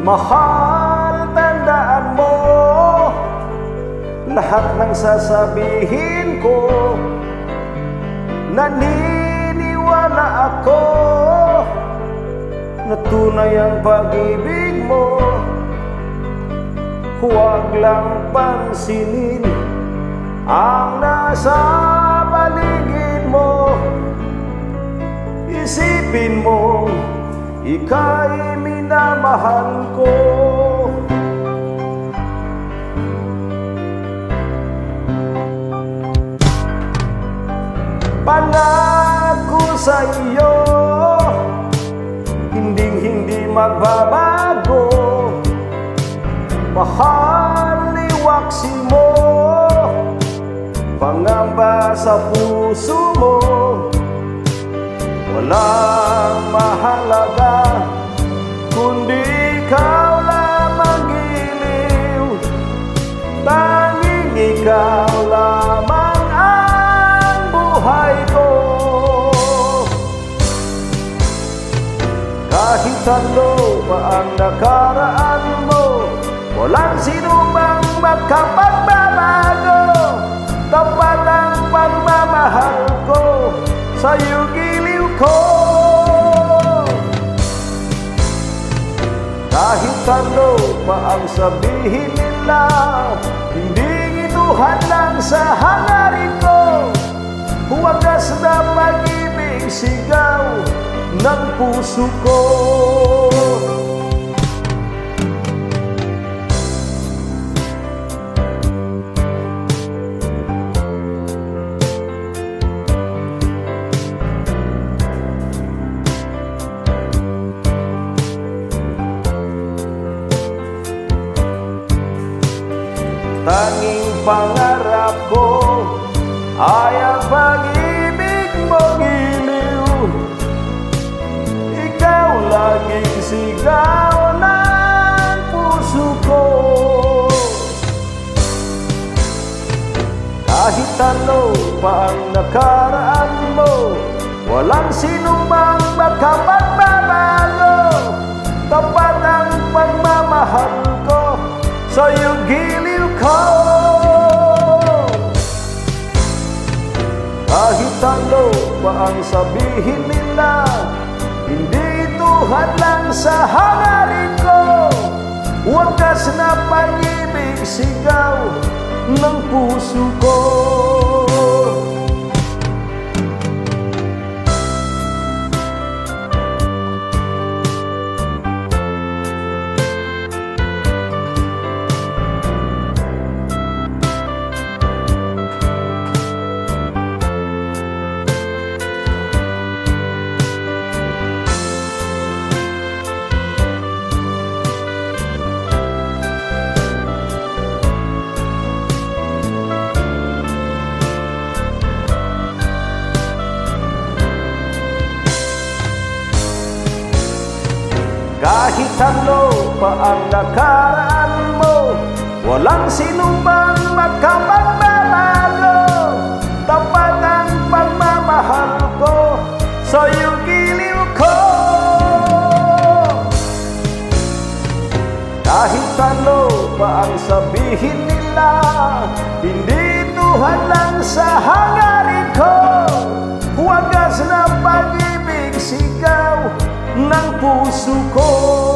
Mahal, tandaan mo lahat ng sasabihin ko. Naniniwala ako na tunay ang pag-ibig mo. Huwag lang pansinin ang nasa paligid mo. Isipin mo, ika'y minamahal ko. Pangako sa iyo, hindi magbabago. Mahal, iwaksi mo pangamba sa puso mo. Walang mahalaga kundi ikaw lamang giliw. Tanging ikaw lamang ang buhay ko. Kahit ano pa ang nakaraan mo, walang sinumang makapagbabago. Tapat ang pagmamahal ko, sa'yo giliw ko. Kahit ano pa ang sabihin nila, hindi ito hadlang sa hangarin ko. Wagas na pag-ibig, sigaw ng puso ko. Tanging pangarap ko ay ang pag-ibig mo giliw. Ikaw laging sigaw ng puso ko. Kahit ano pa ang nakaraan mo, walang sinumang makapagbabago. Tapat ang pagmamahal ko, sa'yo giliw ko. Kahit ano pa ang sabihin nila, hindi ito hadlang sa hangarin ko. Wagas na pag-ibig, sigaw ng puso ko. Kahit ano pa ang nakaraan mo, walang sinumang makapagbabago. Tapat ang pagmamahal ko, sa'yo giliw ko. Kahit ano pa ang sabihin nila, hindi ito hadlang sa hangarin ko. Wagas na pag-ibig, sigaw ng puso ko.